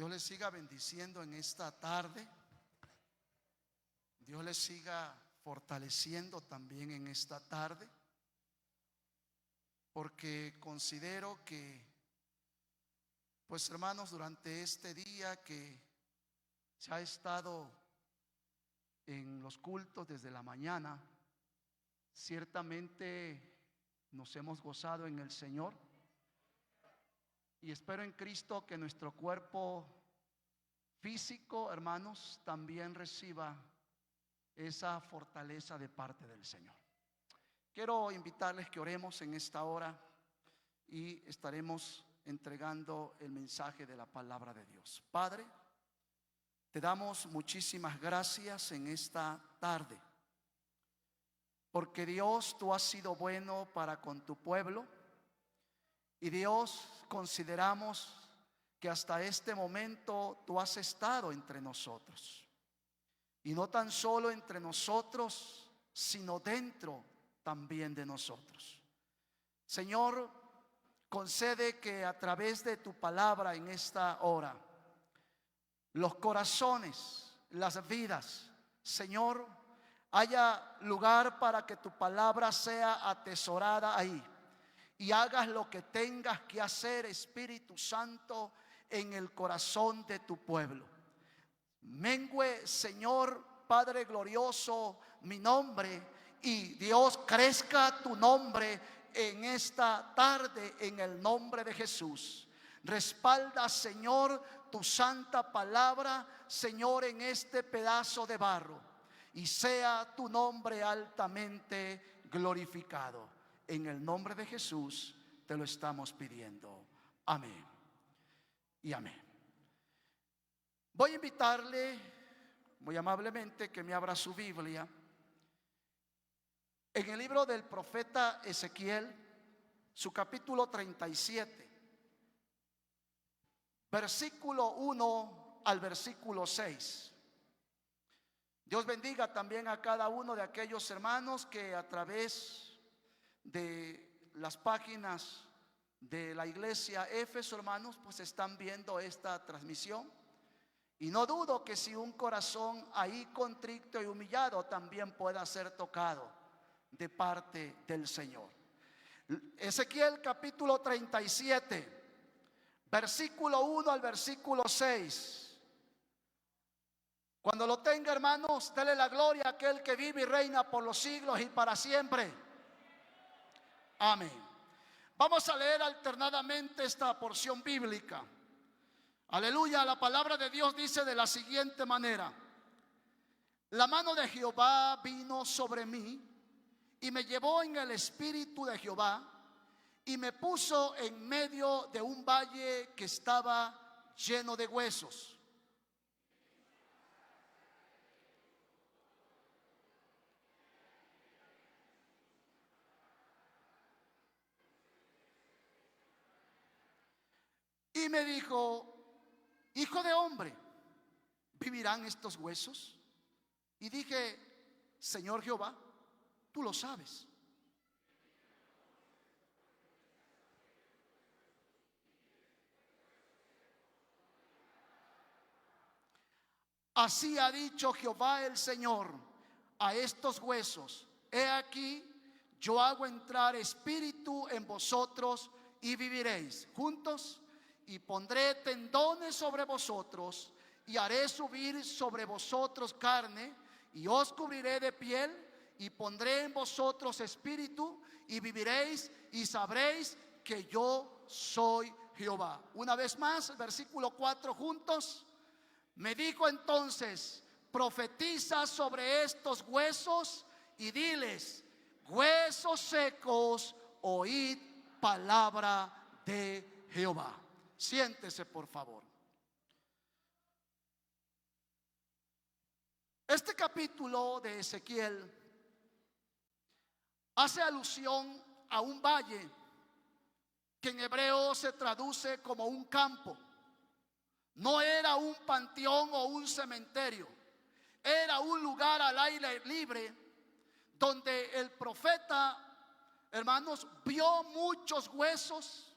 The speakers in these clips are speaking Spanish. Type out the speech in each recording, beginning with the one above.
Dios les siga bendiciendo en esta tarde. Dios les siga fortaleciendo también en esta tarde, porque considero que, pues hermanos, durante este día que se ha estado en los cultos desde la mañana, ciertamente nos hemos gozado en el Señor, y espero en Cristo que nuestro cuerpo físico, hermanos, también reciba esa fortaleza de parte del Señor. Quiero invitarles que oremos en esta hora y estaremos entregando el mensaje de la palabra de Dios. Padre, te damos muchísimas gracias en esta tarde, porque Dios, tú has sido bueno para con tu pueblo. Y Dios, consideramos que hasta este momento tú has estado entre nosotros. Y no tan solo entre nosotros, sino dentro también de nosotros. Señor, concede que a través de tu palabra en esta hora, los corazones, las vidas, Señor, haya lugar para que tu palabra sea atesorada ahí. Y hagas lo que tengas que hacer, Espíritu Santo, en el corazón de tu pueblo. Mengüe, Señor Padre glorioso, mi nombre, y Dios, crezca tu nombre en esta tarde en el nombre de Jesús. Respalda, Señor, tu santa palabra, Señor, en este pedazo de barro, y sea tu nombre altamente glorificado. En el nombre de Jesús te lo estamos pidiendo. Amén y amén. Voy a invitarle muy amablemente que me abra su Biblia en el libro del profeta Ezequiel, su capítulo 37, versículo 1 al versículo 6. Dios bendiga también a cada uno de aquellos hermanos que a través de las páginas de la iglesia Éfeso, hermanos, pues están viendo esta transmisión. Y no dudo que si un corazón ahí contrito y humillado también pueda ser tocado de parte del Señor. Ezequiel capítulo 37, versículo 1 al versículo 6. Cuando lo tenga, hermanos, dele la gloria a aquel que vive y reina por los siglos y para siempre. Amén. Vamos a leer alternadamente esta porción bíblica. Aleluya. La palabra de Dios dice de la siguiente manera: la mano de Jehová vino sobre mí y me llevó en el espíritu de Jehová y me puso en medio de un valle que estaba lleno de huesos. Y me dijo: hijo de hombre, ¿vivirán estos huesos? Y dije: Señor Jehová, tú lo sabes. Así ha dicho Jehová el Señor a estos huesos: he aquí, yo hago entrar espíritu en vosotros y viviréis juntos. Y pondré tendones sobre vosotros y haré subir sobre vosotros carne, y os cubriré de piel, y pondré en vosotros espíritu y viviréis, y sabréis que yo soy Jehová. Una vez más, el versículo 4 juntos. Me dijo entonces: profetiza sobre estos huesos y diles: huesos secos, oíd palabra de Jehová. Siéntese, por favor. Este capítulo de Ezequiel hace alusión a un valle que en hebreo se traduce como un campo. No era un panteón o un cementerio, era un lugar al aire libre donde el profeta, hermanos, vio muchos huesos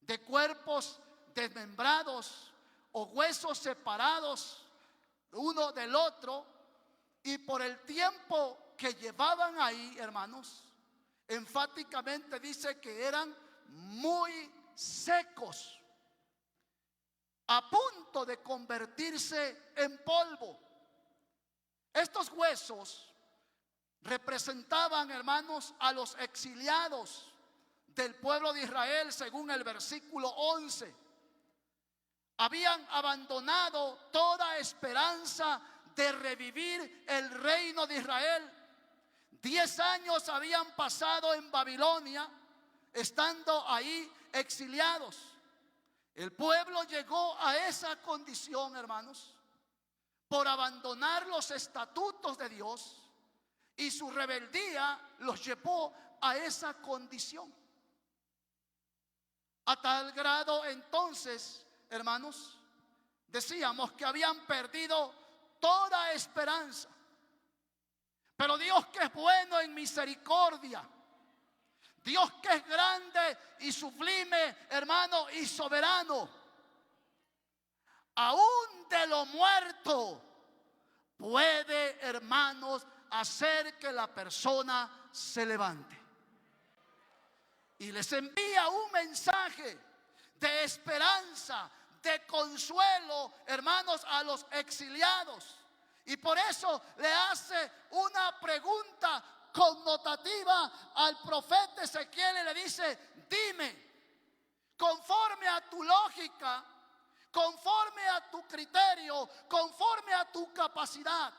de cuerpos desmembrados, o huesos separados uno del otro, y por el tiempo que llevaban ahí, hermanos, enfáticamente dice que eran muy secos, a punto de convertirse en polvo. Estos huesos representaban, hermanos, a los exiliados del pueblo de Israel, según el versículo 11. Habían abandonado toda esperanza de revivir el reino de Israel. 10 años habían pasado en Babilonia, estando ahí exiliados. El pueblo llegó a esa condición, hermanos, por abandonar los estatutos de Dios, y su rebeldía los llevó a esa condición. A tal grado entonces, hermanos, decíamos que habían perdido toda esperanza. Pero Dios, que es bueno en misericordia, Dios que es grande y sublime, hermano, y soberano, aún de lo muerto puede, hermanos, hacer que la persona se levante. Y les envía un mensaje de esperanza, de consuelo, hermanos, a los exiliados. Y por eso le hace una pregunta connotativa al profeta Ezequiel y le dice: dime, conforme a tu lógica, conforme a tu criterio, conforme a tu capacidad,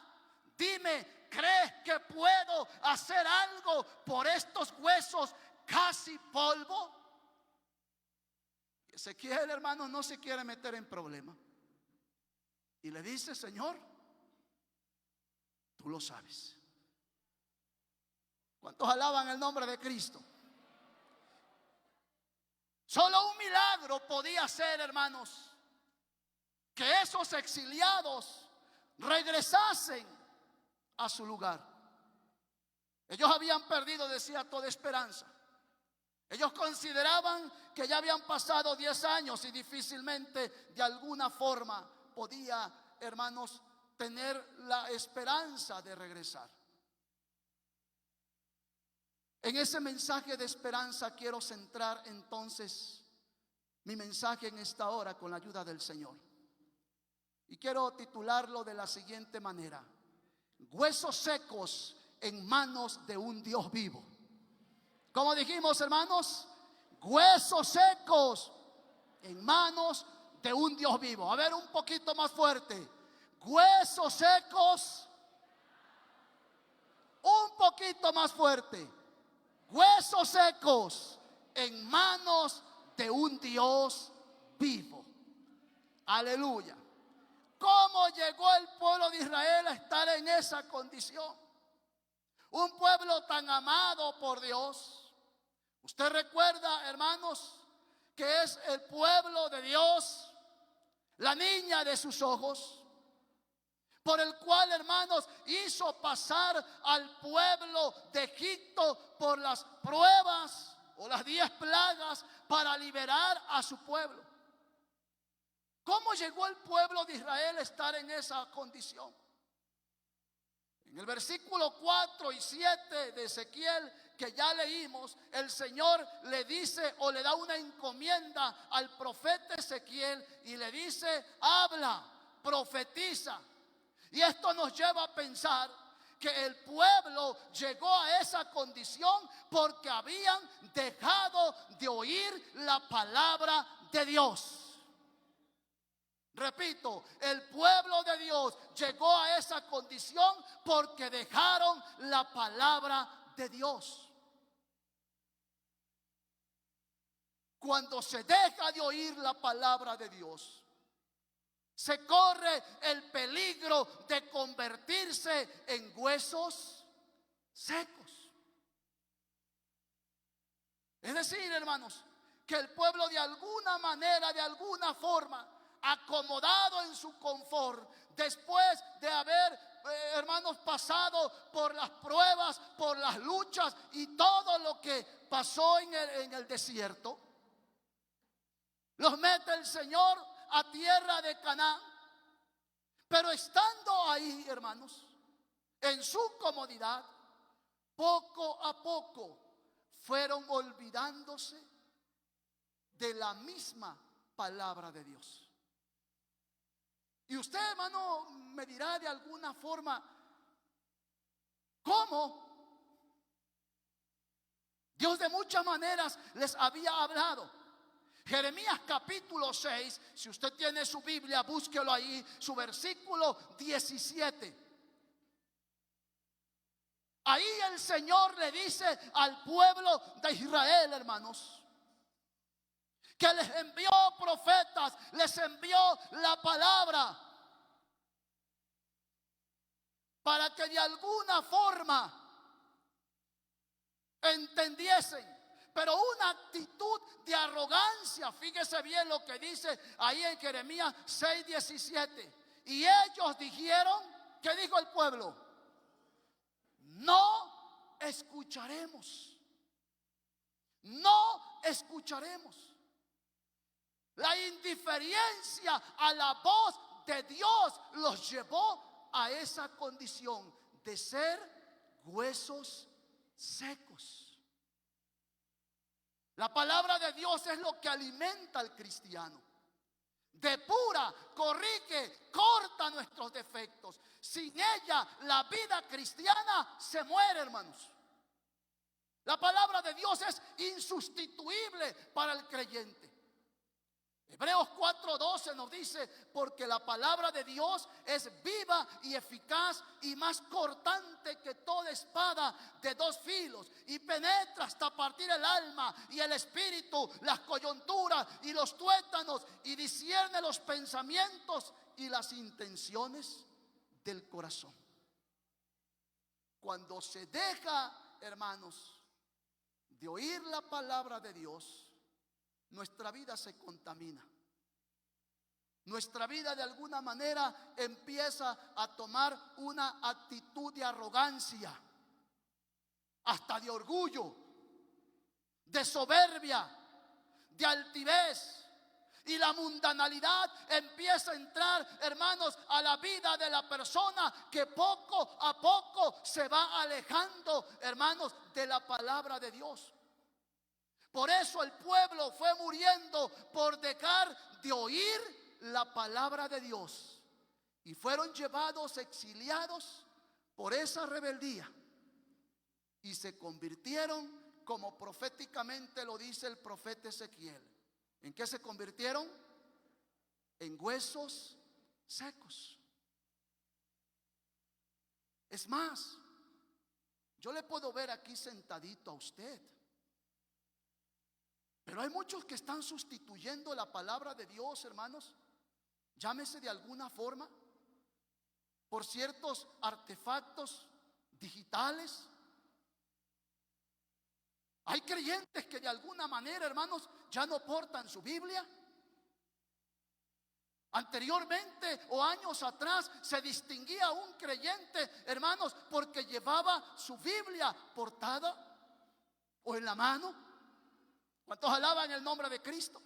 dime, ¿crees que puedo hacer algo por estos huesos casi polvo? Ezequiel, hermano, no se quiere meter en problemas y le dice: Señor, tú lo sabes. ¿Cuántos alaban el nombre de Cristo? Solo un milagro podía hacer, hermanos, que esos exiliados regresasen a su lugar. Ellos habían perdido, decía, toda esperanza. Ellos consideraban que ya habían pasado 10 años y difícilmente de alguna forma podía, hermanos, tener la esperanza de regresar. En ese mensaje de esperanza quiero centrar entonces mi mensaje en esta hora con la ayuda del Señor. Y quiero titularlo de la siguiente manera: huesos secos en manos de un Dios vivo. Como dijimos, hermanos, huesos secos en manos de un Dios vivo. A ver, un poquito más fuerte. Huesos secos. Un poquito más fuerte. Huesos secos en manos de un Dios vivo. Aleluya. ¿Cómo llegó el pueblo de Israel a estar en esa condición? Un pueblo tan amado por Dios. Usted recuerda, hermanos, que es el pueblo de Dios, la niña de sus ojos, por el cual, hermanos, hizo pasar al pueblo de Egipto por las pruebas o las 10 plagas para liberar a su pueblo. ¿Cómo llegó el pueblo de Israel a estar en esa condición? En el versículo 4 y 7 de Ezequiel, que ya leímos, el Señor le dice o le da una encomienda al profeta Ezequiel y le dice: habla, profetiza. Y esto nos lleva a pensar que el pueblo llegó a esa condición porque habían dejado de oír la palabra de Dios. Repito, el pueblo de Dios llegó a esa condición porque dejaron la palabra de Dios. Cuando se deja de oír la palabra de Dios, se corre el peligro de convertirse en huesos secos. Es decir, hermanos, que el pueblo de alguna manera, de alguna forma, acomodado en su confort, después de haber, hermanos, pasado por las pruebas, por las luchas y todo lo que pasó en el desierto, los mete el Señor a tierra de Canaán. Pero estando ahí, hermanos, en su comodidad, poco a poco fueron olvidándose de la misma palabra de Dios. Y usted, hermano, me dirá de alguna forma, ¿cómo? Dios de muchas maneras les había hablado. Jeremías capítulo 6, si usted tiene su Biblia, búsquelo ahí, su versículo 17. Ahí el Señor le dice al pueblo de Israel, hermanos, que les envió profetas, les envió la palabra para que de alguna forma entendiesen. Pero una actitud de arrogancia, fíjese bien lo que dice ahí en Jeremías 6:17. Y ellos dijeron, ¿qué dijo el pueblo? No escucharemos. No escucharemos. La indiferencia a la voz de Dios los llevó a esa condición de ser huesos secos. La palabra de Dios es lo que alimenta al cristiano. Depura, corrige, corta nuestros defectos. Sin ella la vida cristiana se muere, hermanos. La palabra de Dios es insustituible para el creyente. Hebreos 4:12 nos dice, porque la palabra de Dios es viva y eficaz y más cortante que toda espada de dos filos, y penetra hasta partir el alma y el espíritu, las coyunturas y los tuétanos, y discierne los pensamientos y las intenciones del corazón. Cuando se deja, hermanos, de oír la palabra de Dios, nuestra vida se contamina. Nuestra vida de alguna manera empieza a tomar una actitud de arrogancia, hasta de orgullo, de soberbia, de altivez. Y la mundanalidad empieza a entrar, hermanos, a la vida de la persona, que poco a poco se va alejando, hermanos, de la palabra de Dios. Por eso el pueblo fue muriendo por dejar de oír la palabra de Dios. Y fueron llevados, exiliados por esa rebeldía. Y se convirtieron, como proféticamente lo dice el profeta Ezequiel. ¿En qué se convirtieron? En huesos secos. Es más, yo le puedo ver aquí sentadito a usted. Pero hay muchos que están sustituyendo la palabra de Dios, hermanos, llámese de alguna forma, por ciertos artefactos digitales. Hay creyentes que de alguna manera, hermanos, ya no portan su Biblia. Anteriormente o años atrás se distinguía un creyente, hermanos, porque llevaba su Biblia portada o en la mano. ¿Cuántos alaban el nombre de Cristo?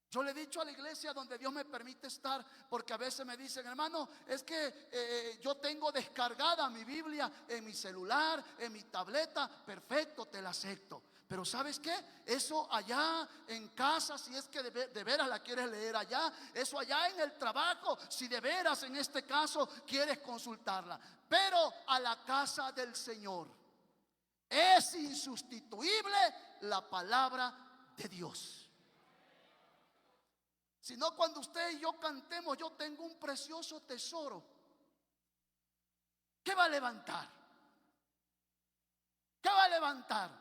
Yo le he dicho a la iglesia donde Dios me permite estar, porque a veces me dicen, hermano, es que yo tengo descargada mi Biblia en mi celular, en mi tableta. Perfecto, te la acepto. Pero ¿sabes qué? Eso allá en casa, si es que de veras la quieres leer allá. Eso allá en el trabajo, si de veras en este caso quieres consultarla. Pero a la casa del Señor es insustituible la palabra de Dios. Si no, cuando usted y yo cantemos, yo tengo un precioso tesoro, ¿qué va a levantar? ¿Qué va a levantar?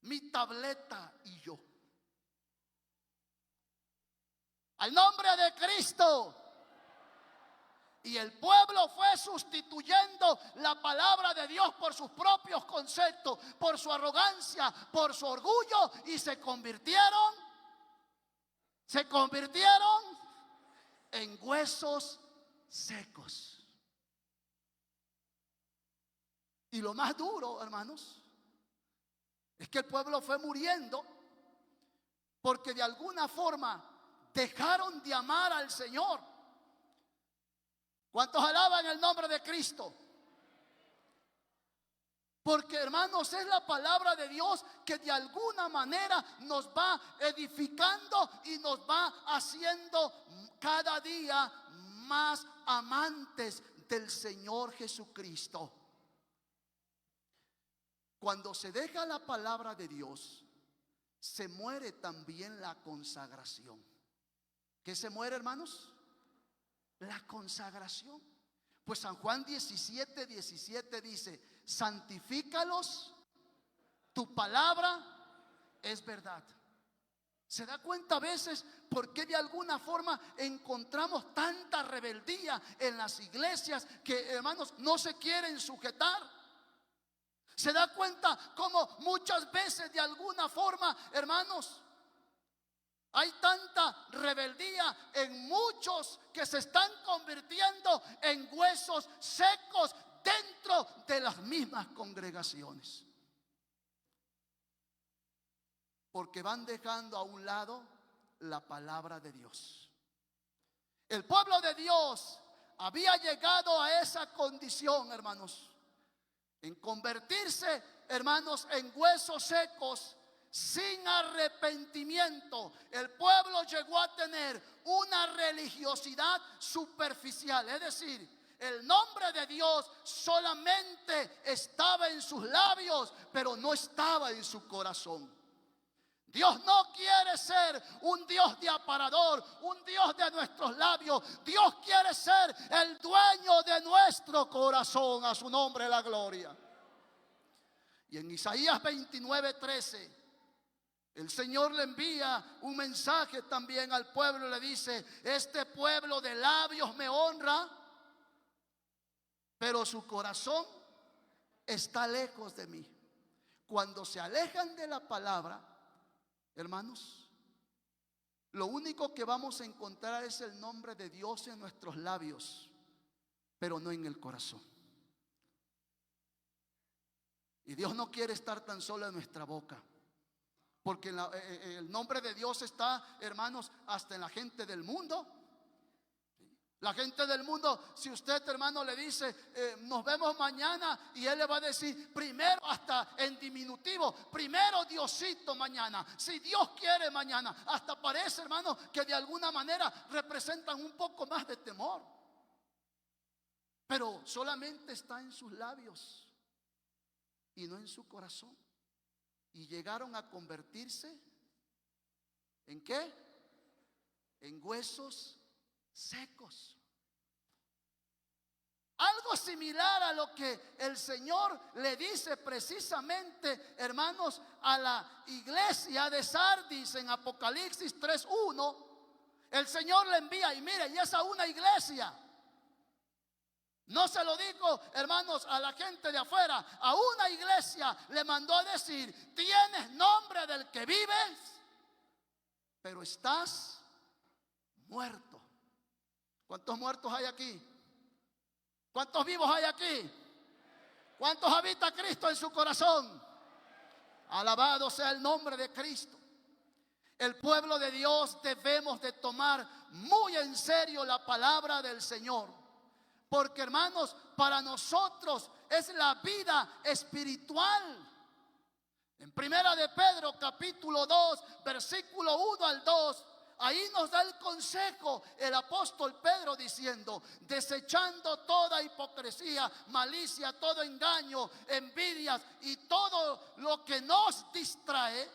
Mi tableta y yo. Al nombre de Cristo. Y el pueblo fue sustituyendo la palabra de Dios por sus propios conceptos, por su arrogancia, por su orgullo, y se convirtieron en huesos secos. Y lo más duro, hermanos, es que el pueblo fue muriendo porque de alguna forma dejaron de amar al Señor. ¿Cuántos alaban el nombre de Cristo? Porque, hermanos, es la palabra de Dios que de alguna manera nos va edificando y nos va haciendo cada día más amantes del Señor Jesucristo. Cuando se deja la palabra de Dios, se muere también la consagración. ¿Qué se muere, hermanos? La consagración. Pues San Juan 17:17 dice: santifícalos, tu palabra es verdad. ¿Se da cuenta a veces por qué de alguna forma encontramos tanta rebeldía en las iglesias que, hermanos, no se quieren sujetar? ¿Se da cuenta cómo muchas veces de alguna forma, hermanos, hay tanta rebeldía en muchos que se están convirtiendo en huesos secos dentro de las mismas congregaciones? Porque van dejando a un lado la palabra de Dios. El pueblo de Dios había llegado a esa condición, hermanos, en convertirse, hermanos, en huesos secos sin arrepentimiento. El pueblo llegó a tener una religiosidad superficial, es decir, el nombre de Dios solamente estaba en sus labios, pero no estaba en su corazón. Dios no quiere ser un Dios de aparador, un Dios de nuestros labios. Dios quiere ser el dueño de nuestro corazón. A su nombre la gloria. Y en Isaías 29:13, el Señor le envía un mensaje también al pueblo y le dice: este pueblo de labios me honra, pero su corazón está lejos de mí. Cuando se alejan de la palabra, hermanos, lo único que vamos a encontrar es el nombre de Dios en nuestros labios, pero no en el corazón. Y Dios no quiere estar tan solo en nuestra boca, porque el nombre de Dios está, hermanos, hasta en la gente del mundo. La gente del mundo, si usted, hermano, le dice nos vemos mañana, y él le va a decir primero, hasta en diminutivo, primero Diosito mañana, si Dios quiere mañana. Hasta parece, hermano, que de alguna manera representan un poco más de temor, pero solamente está en sus labios y no en su corazón. Y llegaron a convertirse ¿en qué? En huesos secos. Algo similar a lo que el Señor le dice precisamente, hermanos, a la iglesia de Sardis en Apocalipsis 3:1. El Señor le envía, y mire, y es a una iglesia. No se lo digo, hermanos, a la gente de afuera. A una iglesia le mandó a decir: tienes nombre del que vives, pero estás muerto. ¿Cuántos muertos hay aquí? ¿Cuántos vivos hay aquí? ¿Cuántos habita Cristo en su corazón? Alabado sea el nombre de Cristo. El pueblo de Dios debemos de tomar muy en serio la palabra del Señor. Porque, hermanos, para nosotros es la vida espiritual. En Primera de Pedro capítulo 2, versículo 1 al 2, ahí nos da el consejo el apóstol Pedro diciendo: desechando toda hipocresía, malicia, todo engaño, envidias y todo lo que nos distrae,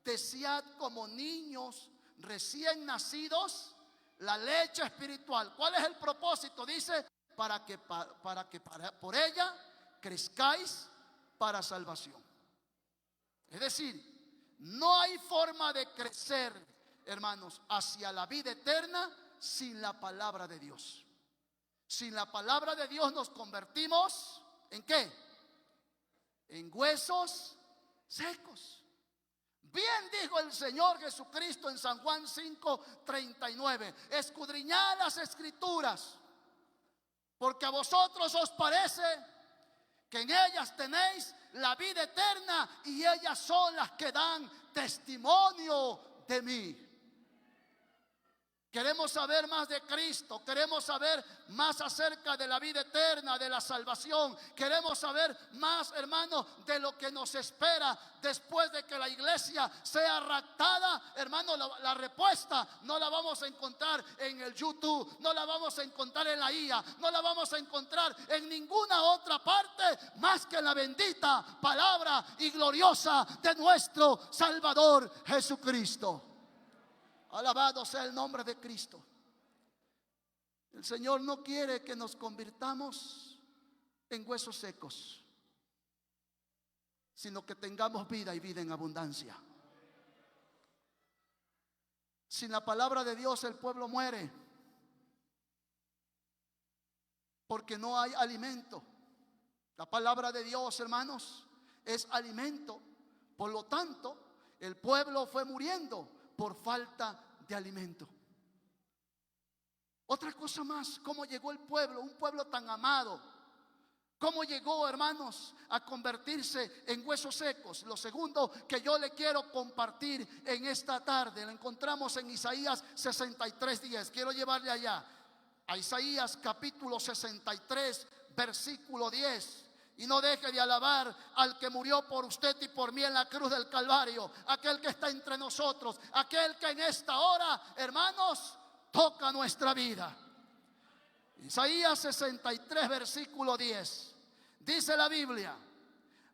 desead como niños recién nacidos la leche espiritual. ¿Cuál es el propósito? Dice: para que por ella crezcáis para salvación. Es decir, no hay forma de crecer, hermanos, hacia la vida eterna sin la palabra de Dios. Sin la palabra de Dios nos convertimos ¿en qué? En huesos secos. Bien dijo el Señor Jesucristo en San Juan 5:39: escudriñad las escrituras, porque a vosotros os parece que en ellas tenéis la vida eterna, y ellas son las que dan testimonio de mí. Queremos saber más de Cristo, queremos saber más acerca de la vida eterna, de la salvación. Queremos saber más, hermano, de lo que nos espera después de que la iglesia sea raptada. Hermano, la respuesta no la vamos a encontrar en el YouTube, no la vamos a encontrar en la IA, no la vamos a encontrar en ninguna otra parte más que en la bendita palabra y gloriosa de nuestro Salvador Jesucristo. Alabado sea el nombre de Cristo. El Señor no quiere que nos convirtamos en huesos secos, sino que tengamos vida y vida en abundancia. Sin la palabra de Dios el pueblo muere, porque no hay alimento. La palabra de Dios, hermanos, es alimento. Por lo tanto, el pueblo fue muriendo por falta de alimento. Otra cosa más, cómo llegó el pueblo, un pueblo tan amado, cómo llegó, hermanos, a convertirse en huesos secos. Lo segundo que yo le quiero compartir en esta tarde, lo encontramos en Isaías 63:10. Quiero llevarle allá a Isaías capítulo 63, versículo 10. Y no deje de alabar al que murió por usted y por mí en la cruz del Calvario, aquel que está entre nosotros, aquel que en esta hora, hermanos, toca nuestra vida. Isaías 63, versículo 10. Dice la Biblia: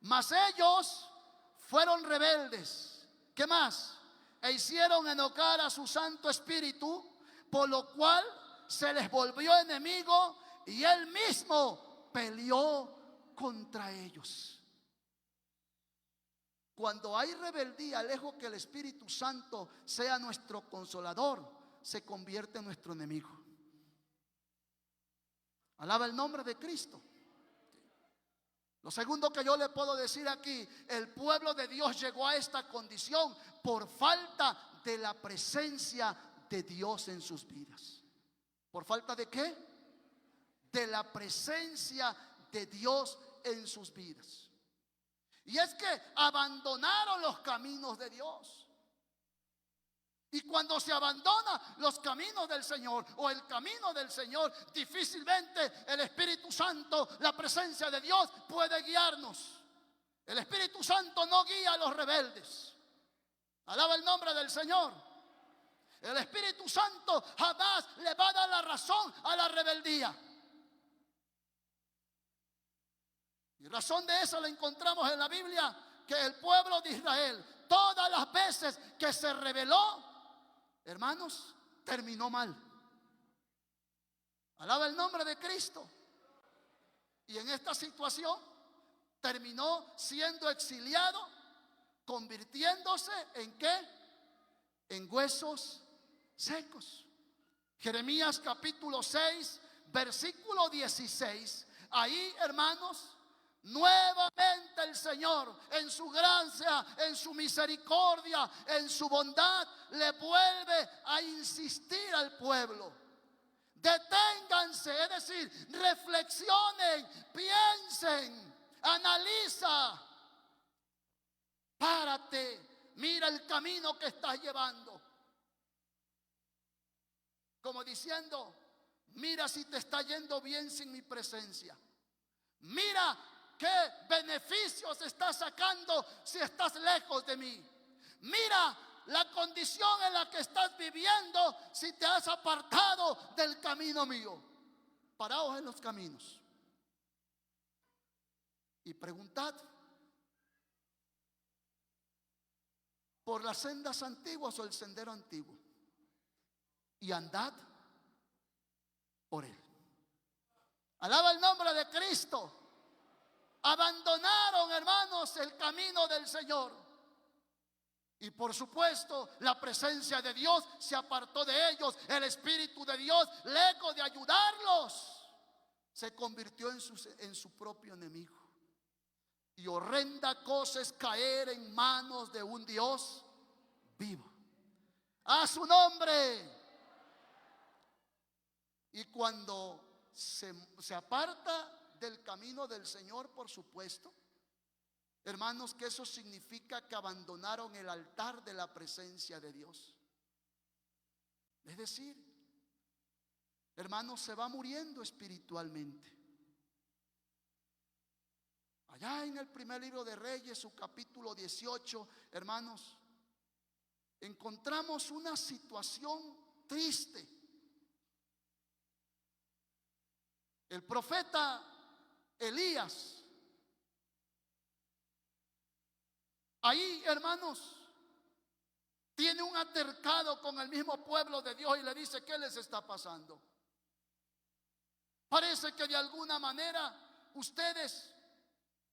mas ellos fueron rebeldes. ¿Qué más? E hicieron enojar a su Santo Espíritu, por lo cual se les volvió enemigo y él mismo peleó contra ellos. Cuando hay rebeldía, lejos que el Espíritu Santo sea nuestro consolador, se convierte en nuestro enemigo. Alaba el nombre de Cristo. Lo segundo que yo le puedo decir aquí: el pueblo de Dios llegó a esta condición por falta de la presencia de Dios en sus vidas. ¿Por falta de qué? De la presencia de Dios en sus vidas. Y es que abandonaron los caminos de Dios. Y cuando se abandona los caminos del Señor, o el camino del Señor, difícilmente el Espíritu Santo, la presencia de Dios, puede guiarnos. El Espíritu Santo no guía a los rebeldes. Alaba el nombre del Señor. El Espíritu Santo jamás le va a dar la razón a la rebeldía. Y razón de eso la encontramos en la Biblia, que el pueblo de Israel, todas las veces que se rebeló, hermanos, terminó mal. Alaba el nombre de Cristo. Y en esta situación terminó siendo exiliado, convirtiéndose en ¿qué? En huesos secos. Jeremías capítulo 6, versículo 16. Ahí, hermanos, nuevamente el Señor, en su gracia, en su misericordia, en su bondad, le vuelve a insistir al pueblo: deténganse, es decir, reflexionen, piensen, analiza, párate, mira el camino que estás llevando. Como diciendo: mira si te está yendo bien sin mi presencia. Mira qué beneficios estás sacando si estás lejos de mí. Mira la condición en la que estás viviendo si te has apartado del camino mío. Paraos en los caminos y preguntad por las sendas antiguas o el sendero antiguo, y andad por él. Alaba el nombre de Cristo. Abandonaron, hermanos, el camino del Señor. Y por supuesto, la presencia de Dios se apartó de ellos. El Espíritu de Dios, lejos de ayudarlos, se convirtió en su propio enemigo. Y horrenda cosa es caer en manos de un Dios vivo. A su nombre. Y cuando se aparta del camino del Señor, por supuesto, hermanos, que eso significa que abandonaron el altar de la presencia de Dios. Es decir, hermanos, se va muriendo espiritualmente. Allá en el primer libro de Reyes, su capítulo 18, hermanos, encontramos una situación triste. El profeta Elías, ahí, hermanos, tiene un altercado con el mismo pueblo de Dios y le dice: ¿qué les está pasando? Parece que de alguna manera ustedes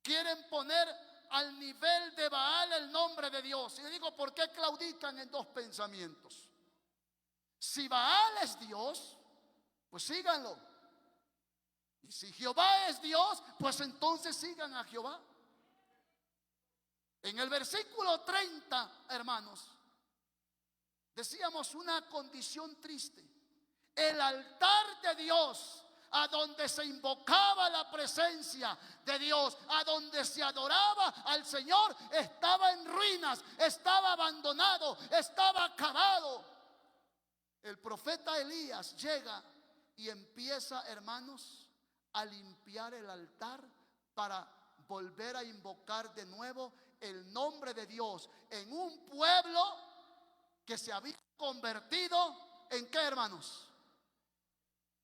quieren poner al nivel de Baal el nombre de Dios. Y le digo, ¿por qué claudican en dos pensamientos? Si Baal es Dios, pues síganlo. Y si Jehová es Dios, pues entonces sigan a Jehová. En el versículo 30, hermanos, decíamos una condición triste. El altar de Dios, a donde se invocaba la presencia de Dios, a donde se adoraba al Señor, estaba en ruinas, estaba abandonado, estaba acabado. El profeta Elías llega y empieza, hermanos, a limpiar el altar para volver a invocar de nuevo el nombre de Dios en un pueblo que se había convertido ¿en qué, hermanos?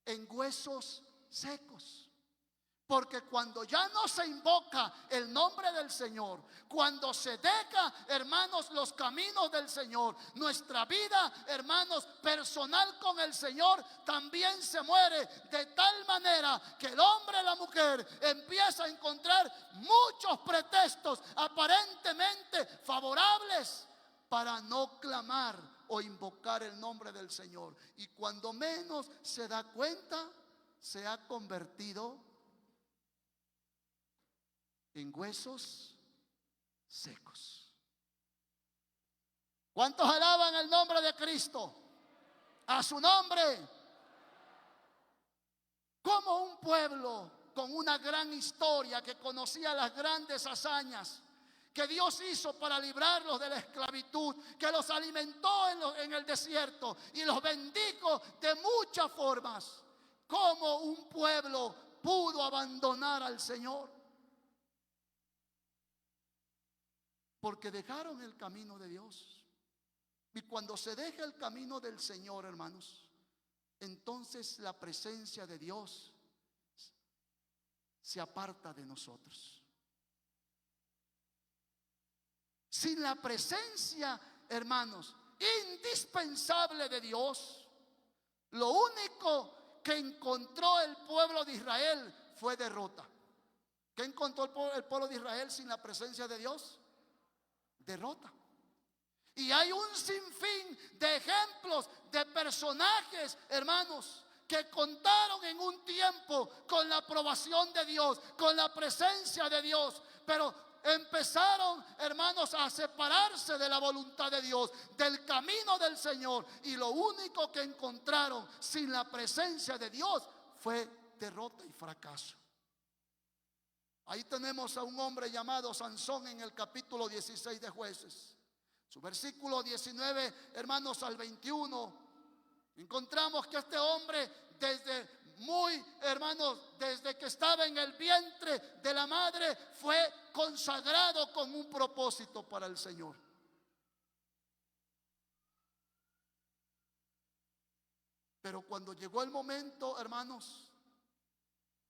En huesos secos. Porque cuando ya no se invoca el nombre del Señor, cuando se deja, hermanos, los caminos del Señor, nuestra vida, hermanos, personal con el Señor también se muere, de tal manera que el hombre y la mujer empieza a encontrar muchos pretextos aparentemente favorables para no clamar o invocar el nombre del Señor. Y cuando menos se da cuenta, se ha convertido en huesos secos. ¿Cuántos alaban el nombre de Cristo? A su nombre. Como un pueblo con una gran historia, que conocía las grandes hazañas que Dios hizo para librarlos de la esclavitud, que los alimentó en el desierto y los bendijo de muchas formas, como un pueblo pudo abandonar al Señor? Porque dejaron el camino de Dios. Y cuando se deja el camino del Señor, hermanos, entonces la presencia de Dios se aparta de nosotros. Sin la presencia, hermanos, indispensable de Dios, lo único que encontró el pueblo de Israel fue derrota. ¿Qué encontró el pueblo de Israel sin la presencia de Dios? Derrota. Y hay un sinfín de ejemplos de personajes, hermanos, que contaron en un tiempo con la aprobación de Dios, con la presencia de Dios, pero empezaron, hermanos, a separarse de la voluntad de Dios, del camino del Señor, y lo único que encontraron sin la presencia de Dios fue derrota y fracaso. Ahí tenemos a un hombre llamado Sansón en el capítulo 16 de Jueces. Su versículo 19, hermanos, al 21, encontramos que este hombre desde que estaba en el vientre de la madre, fue consagrado con un propósito para el Señor. Pero cuando llegó el momento, hermanos,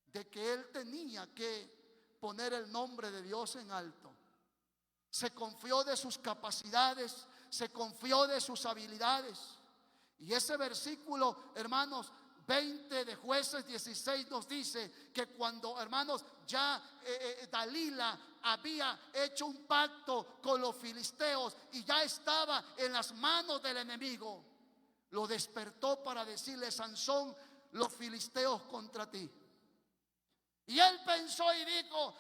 de que él tenía que poner el nombre de Dios en alto, se confió de sus capacidades, se confió de sus habilidades. Y ese versículo, hermanos, 20 de Jueces 16 nos dice que cuando, hermanos, ya Dalila había hecho un pacto con los filisteos y ya estaba en las manos del enemigo, lo despertó para decirle: Sansón, los filisteos contra ti. Y él pensó y dijo: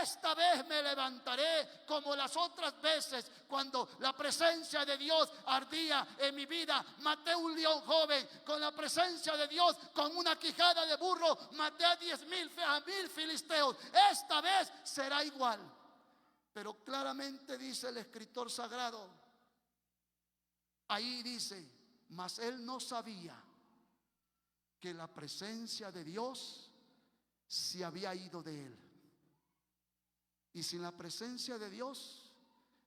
esta vez me levantaré como las otras veces, cuando la presencia de Dios ardía en mi vida. Maté un león joven con la presencia de Dios, con una quijada de burro maté a 10,000 filisteos. Esta vez será igual. Pero claramente dice el escritor sagrado, ahí dice, mas él no sabía que la presencia de Dios se había ido de él. Y sin la presencia de Dios,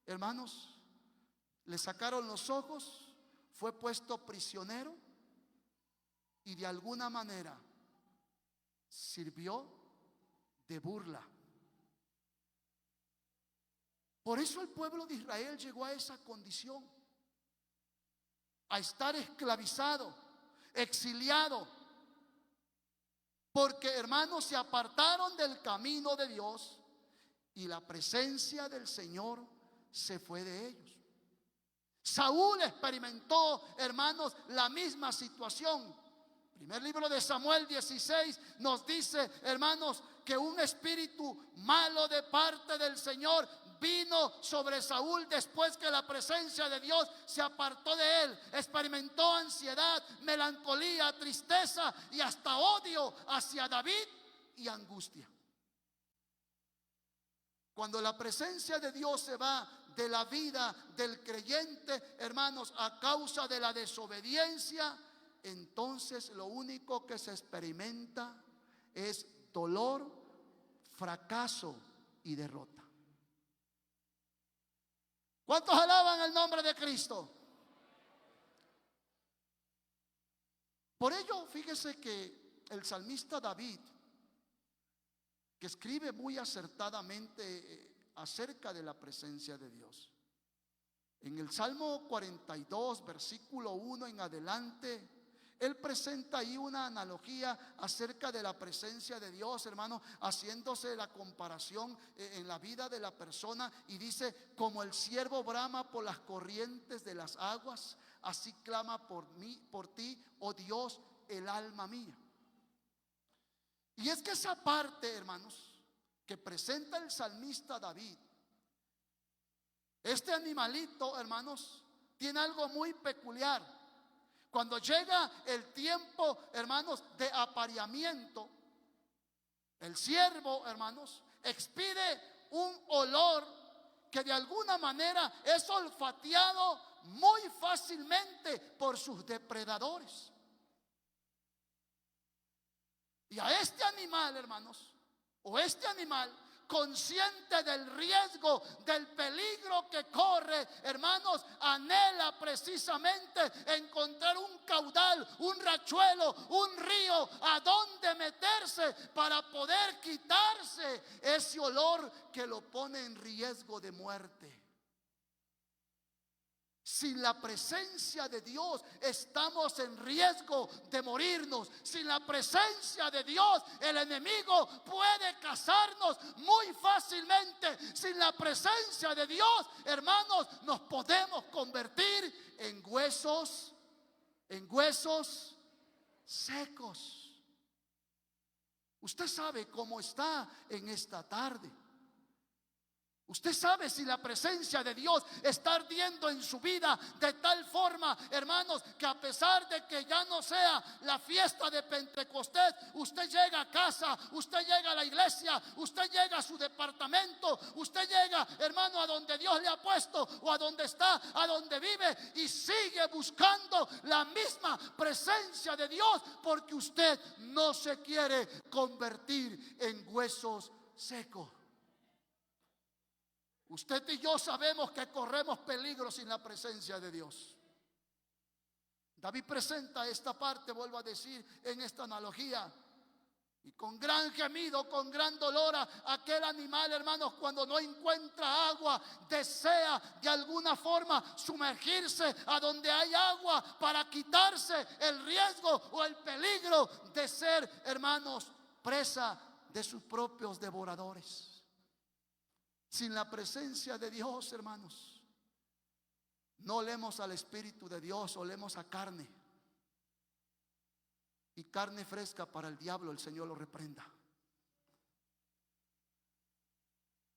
hermanos, le sacaron los ojos, fue puesto prisionero y de alguna manera sirvió de burla. Por eso el pueblo de Israel llegó a esa condición, a estar esclavizado, exiliado, porque, hermanos, se apartaron del camino de Dios y la presencia del Señor se fue de ellos. Saúl experimentó, hermanos, la misma situación. Primer libro de Samuel 16 nos dice, hermanos, que un espíritu malo de parte del Señor vino sobre Saúl después que la presencia de Dios se apartó de él. Experimentó ansiedad, melancolía, tristeza y hasta odio hacia David y angustia. Cuando la presencia de Dios se va de la vida del creyente, hermanos, a causa de la desobediencia, entonces lo único que se experimenta es dolor, fracaso y derrota. ¿Cuántos alaban el nombre de Cristo? Por ello, fíjese que el salmista David, que escribe muy acertadamente acerca de la presencia de Dios, en el Salmo 42, versículo 1 en adelante, él presenta ahí una analogía acerca de la presencia de Dios, hermano, haciéndose la comparación en la vida de la persona, y dice: como el ciervo brama por las corrientes de las aguas, así clama por mí, por ti, oh Dios, el alma mía. Y es que esa parte, hermanos, que presenta el salmista David, este animalito, hermanos, tiene algo muy peculiar. Cuando llega el tiempo, hermanos, de apareamiento, el ciervo, hermanos, expide un olor que de alguna manera es olfateado muy fácilmente por sus depredadores. Y a este animal, hermanos, o este animal, consciente del riesgo, del peligro que corre, hermanos, anhela precisamente encontrar un caudal, un riachuelo, un río a donde meterse para poder quitarse ese olor que lo pone en riesgo de muerte. Sin la presencia de Dios estamos en riesgo de morirnos. Sin la presencia de Dios el enemigo puede cazarnos muy fácilmente. Sin la presencia de Dios, hermanos, nos podemos convertir en huesos secos. Usted sabe cómo está en esta tarde. Usted sabe si la presencia de Dios está ardiendo en su vida de tal forma, hermanos, que a pesar de que ya no sea la fiesta de Pentecostés, usted llega a casa, usted llega a la iglesia, usted llega a su departamento, usted llega, hermano, a donde Dios le ha puesto o a donde está, a donde vive, y sigue buscando la misma presencia de Dios porque usted no se quiere convertir en huesos secos. Usted y yo sabemos que corremos peligro sin la presencia de Dios. David presenta esta parte, vuelvo a decir, en esta analogía. Y con gran gemido, con gran dolor, aquel animal, hermanos, cuando no encuentra agua, desea de alguna forma sumergirse a donde hay agua para quitarse el riesgo o el peligro de ser, hermanos, presa de sus propios devoradores. Sin la presencia de Dios, hermanos, no olemos al Espíritu de Dios, olemos a carne. Y carne fresca para el diablo, el Señor lo reprenda.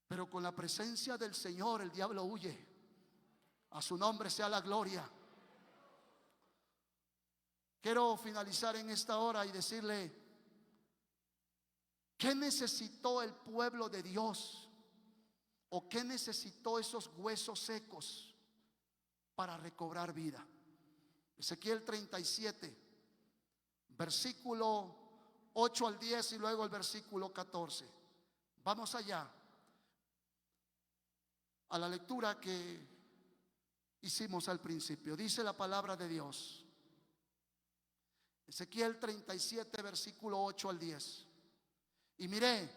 Pero con la presencia del Señor el diablo huye. A su nombre sea la gloria. Quiero finalizar en esta hora y decirle: ¿qué necesitó el pueblo de Dios ¿O qué necesitó esos huesos secos para recobrar vida? Ezequiel 37, versículo 8 al 10 y luego el versículo 14. Vamos allá a la lectura que hicimos al principio. Dice la palabra de Dios. Ezequiel 37, versículo 8 al 10. Y miré,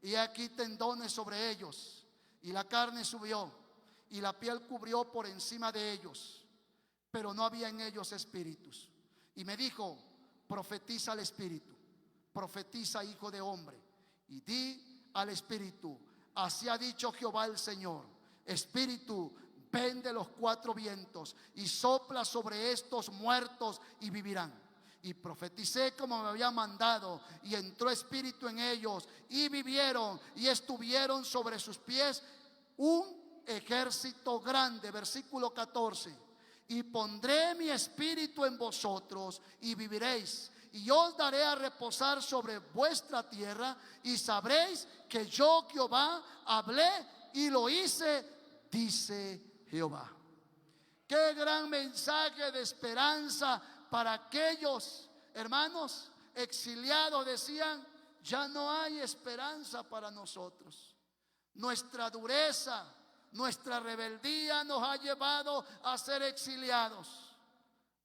y aquí tendones sobre ellos, y la carne subió, y la piel cubrió por encima de ellos, pero no había en ellos espíritus. Y me dijo: profetiza al espíritu, profetiza, hijo de hombre, y di al espíritu: así ha dicho Jehová el Señor, espíritu, ven de los cuatro vientos y sopla sobre estos muertos y vivirán. Y profeticé como me había mandado, y entró espíritu en ellos, y vivieron, y estuvieron sobre sus pies un ejército grande. Versículo 14. Y pondré mi espíritu en vosotros, y viviréis, y os daré a reposar sobre vuestra tierra, y sabréis que yo Jehová hablé y lo hice, dice Jehová. Qué gran mensaje de esperanza para aquellos hermanos exiliados. Decían: ya no hay esperanza para nosotros. Nuestra dureza, nuestra rebeldía nos ha llevado a ser exiliados.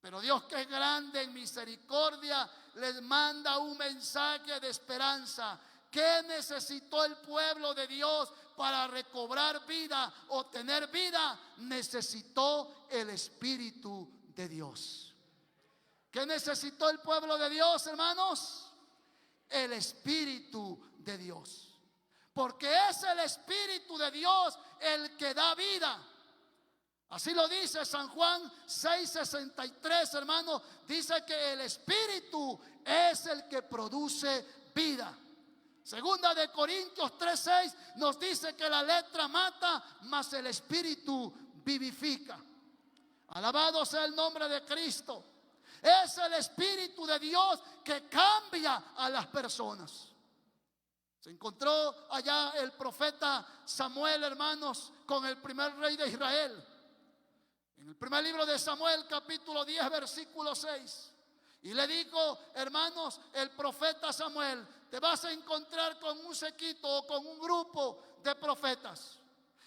Pero Dios, que es grande en misericordia, les manda un mensaje de esperanza. ¿Qué necesitó el pueblo de Dios para recobrar vida o tener vida? Necesitó el Espíritu de Dios. ¿Qué necesitó el pueblo de Dios, hermanos? El Espíritu de Dios. Porque es el Espíritu de Dios el que da vida. Así lo dice San Juan 6:63, hermanos. Dice que el Espíritu es el que produce vida. Segunda de Corintios 3:6 nos dice que la letra mata, mas el Espíritu vivifica. Alabado sea el nombre de Cristo. Es el Espíritu de Dios que cambia a las personas. Se encontró allá el profeta Samuel, hermanos, con el primer rey de Israel. En el primer libro de Samuel, capítulo 10, versículo 6. Y le dijo, hermanos, el profeta Samuel: te vas a encontrar con un séquito o con un grupo de profetas,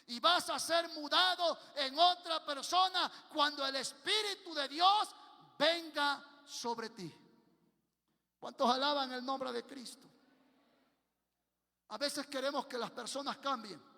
y vas a ser mudado en otra persona cuando el Espíritu de Dios venga sobre ti. ¿Cuántos alaban el nombre de Cristo? A veces queremos que las personas cambien.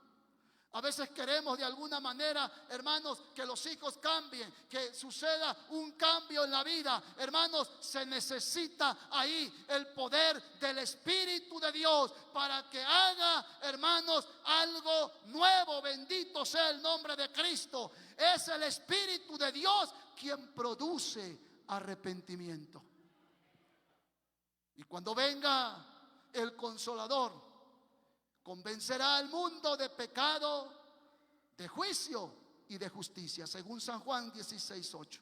A veces queremos de alguna manera, hermanos, que los hijos cambien, que suceda un cambio en la vida. Hermanos, se necesita ahí el poder del Espíritu de Dios para que haga, hermanos, algo nuevo. Bendito sea el nombre de Cristo. Es el Espíritu de Dios quien produce arrepentimiento. Y cuando venga el Consolador, convencerá al mundo de pecado, de juicio y de justicia, según San Juan 16:8.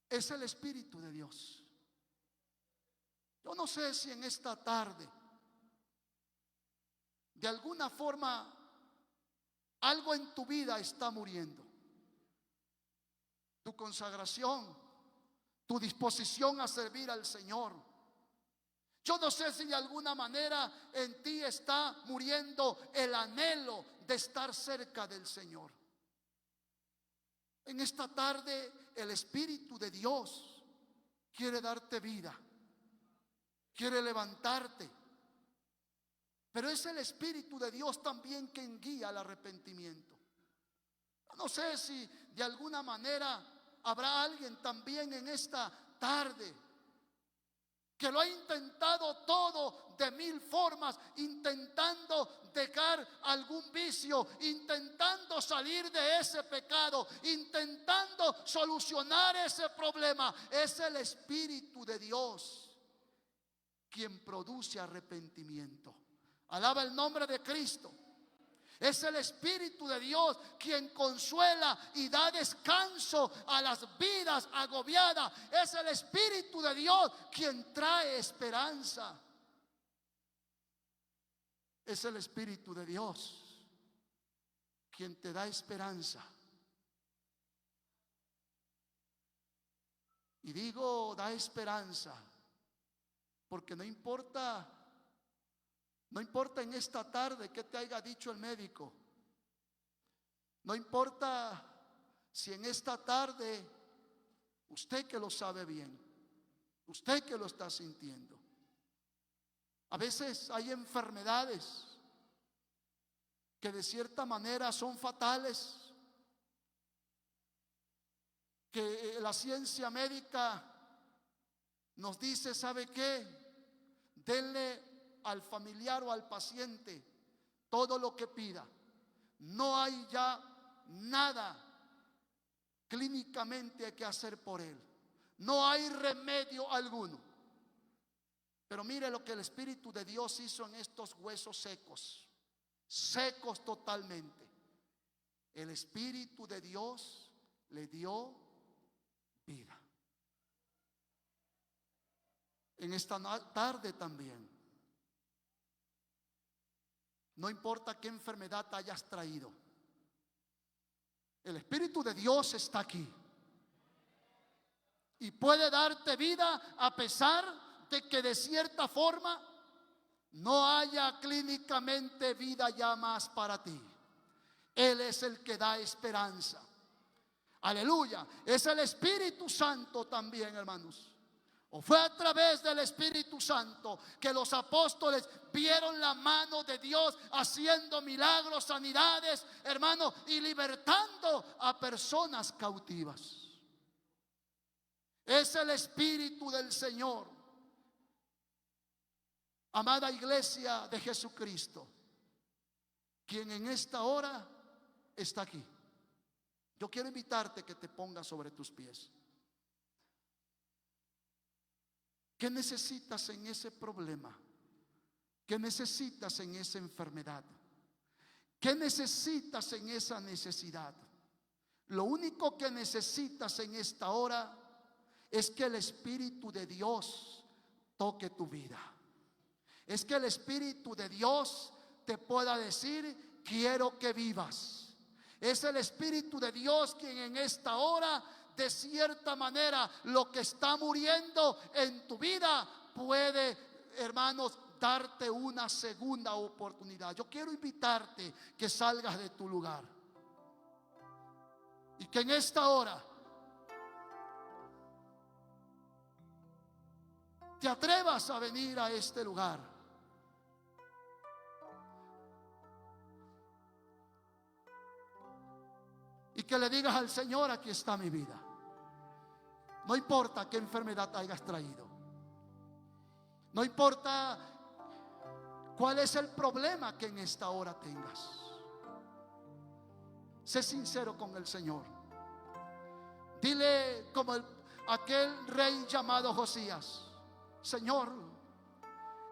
Es el Espíritu de Dios. Yo no sé si en esta tarde, de alguna forma, algo en tu vida está muriendo. Tu consagración, tu disposición a servir al Señor. Yo no sé si de alguna manera en ti está muriendo el anhelo de estar cerca del Señor. En esta tarde el Espíritu de Dios quiere darte vida, quiere levantarte. Pero es el Espíritu de Dios también quien guía al arrepentimiento. No sé si de alguna manera habrá alguien también en esta tarde que lo ha intentado todo de mil formas, intentando dejar algún vicio, intentando salir de ese pecado, intentando solucionar ese problema. Es el Espíritu de Dios quien produce arrepentimiento. Alaba el nombre de Cristo. Es el Espíritu de Dios quien consuela y da descanso a las vidas agobiadas. Es el Espíritu de Dios quien trae esperanza. Es el Espíritu de Dios quien te da esperanza. Y digo, da esperanza, porque no importa en esta tarde qué te haya dicho el médico. No importa si en esta tarde, usted que lo sabe bien, usted que lo está sintiendo. A veces hay enfermedades que de cierta manera son fatales, que la ciencia médica nos dice, ¿sabe qué? Denle al familiar o al paciente todo lo que pida. No hay ya nada clínicamente que hacer por él. No hay remedio alguno. Pero mire lo que el Espíritu de Dios hizo en estos huesos secos, secos totalmente. El Espíritu de Dios le dio vida. En esta tarde también, no importa qué enfermedad hayas traído, el Espíritu de Dios está aquí y puede darte vida a pesar de que de cierta forma no haya clínicamente vida ya más para ti. Él es el que da esperanza. Aleluya. Es el Espíritu Santo también, hermanos. O fue a través del Espíritu Santo que los apóstoles vieron la mano de Dios haciendo milagros, sanidades, hermanos, y libertando a personas cautivas. Es el Espíritu del Señor. Amada iglesia de Jesucristo, quien en esta hora está aquí, yo quiero invitarte que te pongas sobre tus pies. ¿Qué necesitas en ese problema? ¿Qué necesitas en esa enfermedad? ¿Qué necesitas en esa necesidad? Lo único que necesitas en esta hora es que el Espíritu de Dios toque tu vida. Es que el Espíritu de Dios te pueda decir, quiero que vivas. Es el Espíritu de Dios quien en esta hora, de cierta manera, lo que está muriendo en tu vida puede, hermanos, darte una segunda oportunidad. Yo quiero invitarte que salgas de tu lugar y que en esta hora te atrevas a venir a este lugar. Y que le digas al Señor, aquí está mi vida. No importa qué enfermedad hayas traído. No importa cuál es el problema que en esta hora tengas. Sé sincero con el Señor. Dile como aquel rey llamado Josías: Señor,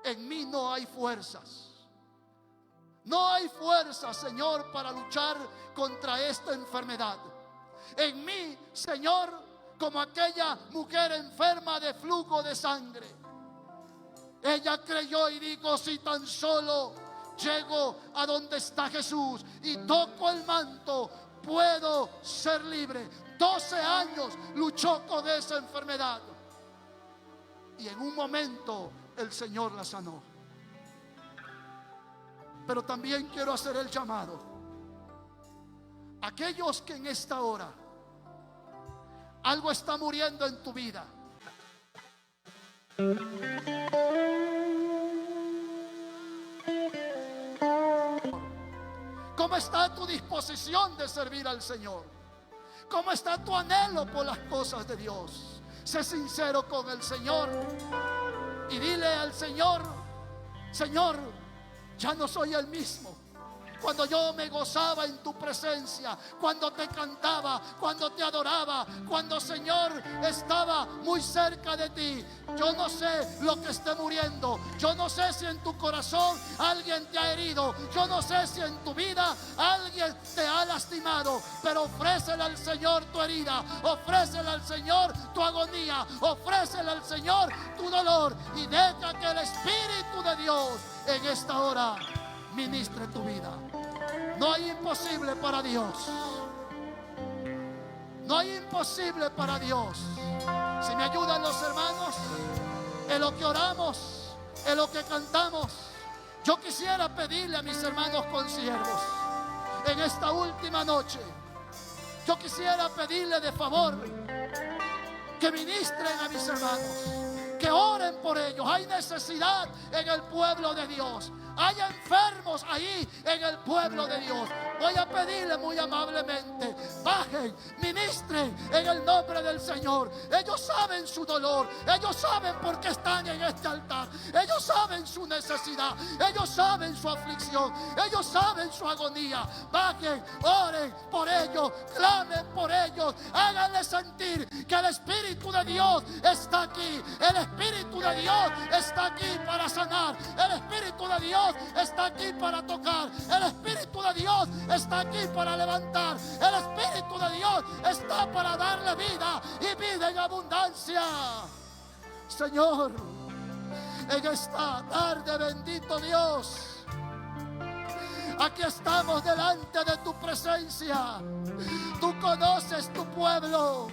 en mí no hay fuerzas. No hay fuerza, Señor, para luchar contra esta enfermedad. En mí, Señor, como aquella mujer enferma de flujo de sangre, ella creyó y dijo: si tan solo llego a donde está Jesús y toco el manto, puedo ser libre. 12 años luchó con esa enfermedad y en un momento el Señor la sanó. Pero también quiero hacer el llamado a aquellos que en esta hora algo está muriendo en tu vida. ¿Cómo está tu disposición de servir al Señor? ¿Cómo está tu anhelo por las cosas de Dios? Sé sincero con el Señor y dile al Señor: Señor, ya no soy el mismo. Cuando yo me gozaba en tu presencia, cuando te cantaba, cuando te adoraba, cuando, Señor, estaba muy cerca de ti. Yo no sé lo que esté muriendo. Yo no sé si en tu corazón alguien te ha herido. Yo no sé si en tu vida alguien te ha lastimado. Pero ofrécele al Señor tu herida. Ofrécele al Señor tu agonía. Ofrécele al Señor tu dolor. Y deja que el Espíritu de Dios en esta hora ministre tu vida. No hay imposible para Dios. No hay imposible para Dios. Si me ayudan los hermanos, en lo que oramos, en lo que cantamos, yo quisiera pedirle a mis hermanos consiervos en esta última noche, yo quisiera pedirle de favor que ministren a mis hermanos, que oren por ellos. Hay necesidad en el pueblo de Dios. Hay enfermos ahí en el pueblo de Dios. Voy a pedirle muy amablemente, bajen, ministren en el nombre del Señor. Ellos saben su dolor, ellos saben por qué están en este altar, ellos saben su necesidad, ellos saben su aflicción, ellos saben su agonía. Bajen, oren por ellos, clamen por ellos, háganle sentir que el Espíritu de Dios está aquí. El Espíritu de Dios está aquí para sanar. El Espíritu de Dios está aquí para tocar. El Espíritu de Dios está aquí para levantar. El Espíritu de Dios está para darle vida y vida en abundancia. Señor, en esta tarde, bendito Dios, aquí estamos delante de tu presencia. Tú conoces tu pueblo,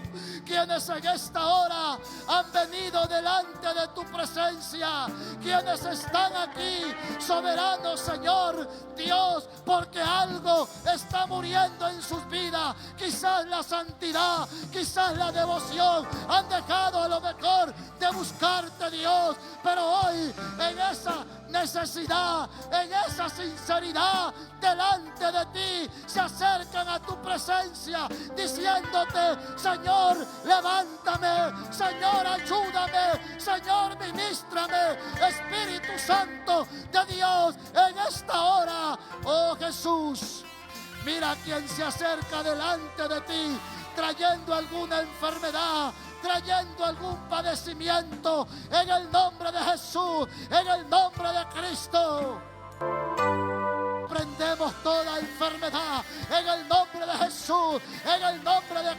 quienes en esta hora han venido delante de tu presencia, quienes están aquí, soberano Señor Dios, porque algo está muriendo en sus vidas. Quizás la santidad, quizás la devoción, han dejado a lo mejor de buscarte, Dios, pero hoy en esa necesidad, en esa sinceridad, delante de ti se acercan a tu presencia diciéndote: Señor, levántame, Señor, ayúdame, Señor, ministrame. Espíritu Santo de Dios, en esta hora, oh Jesús, mira quien se acerca delante de ti trayendo alguna enfermedad, trayendo algún padecimiento, en el nombre de Jesús, en el nombre de Cristo. Prendemos toda enfermedad en el nombre de Jesús, en el nombre de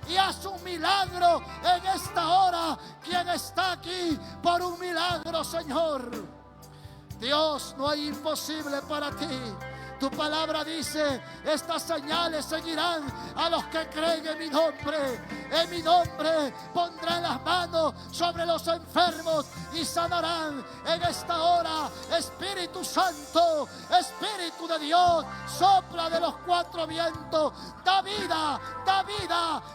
y haz un milagro en esta hora. Quien está aquí por un milagro, Señor. Dios, no hay imposible para ti. Tu palabra dice: estas señales seguirán a los que creen en mi nombre. En mi nombre pondrán las manos sobre los enfermos y sanarán. En esta hora, Espíritu Santo, Espíritu de Dios, sopla de los cuatro vientos. Da vida,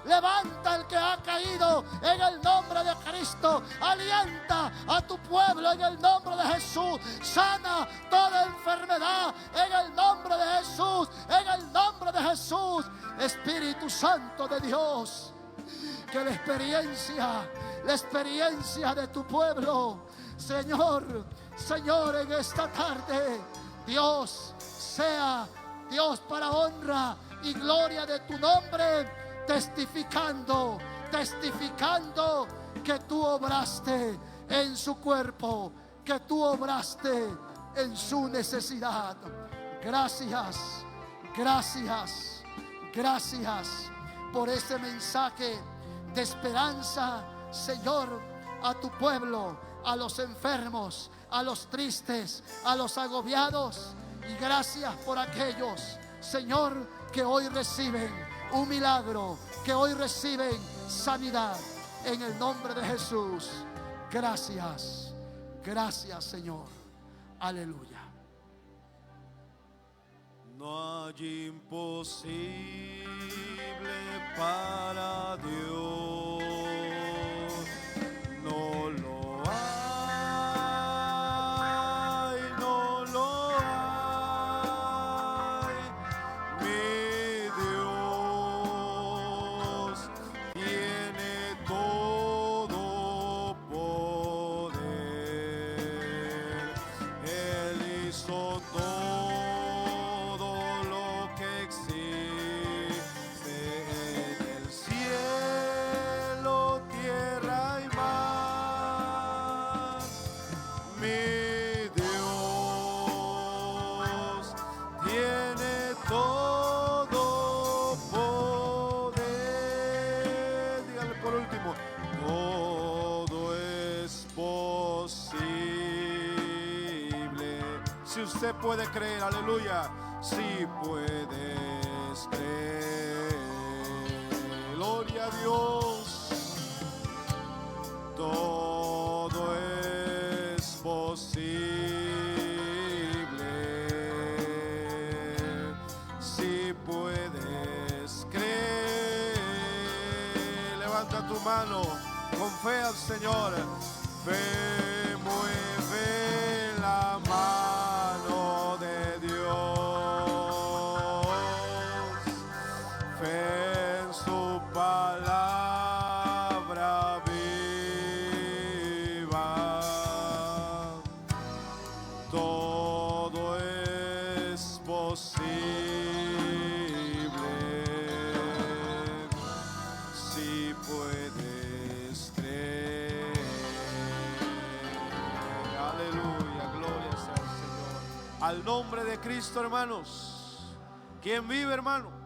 levanta el que ha caído en el nombre de Cristo. Alienta a tu pueblo en el nombre de Jesús. Sana toda enfermedad en el nombre de Jesús, en el nombre de Jesús. Espíritu Santo de Dios, que la experiencia de tu pueblo, Señor, en esta tarde, Dios, sea Dios para honra y gloria de tu nombre, testificando que tú obraste en su cuerpo, que tú obraste en su necesidad. Gracias por ese mensaje de esperanza, Señor, a tu pueblo, a los enfermos, a los tristes, a los agobiados. Y gracias por aquellos, Señor, que hoy reciben un milagro, que hoy reciben sanidad, en el nombre de Jesús. Gracias, Señor. Aleluya. No hay imposible para Dios, no lo hay, no lo hay. Mi Dios tiene todo poder, Él hizo todo lo que existe en el cielo usted puede creer, aleluya. Si puedes creer, gloria a Dios, todo es posible. Si puedes creer, levanta tu mano con fe al Señor. Fe mueve la mano de Dios, fe en su palabra viva. Todo es posible si puedes creer. Aleluya, gloria sea al Señor. Al nombre de Cristo, hermanos. ¿Quién vive, hermano?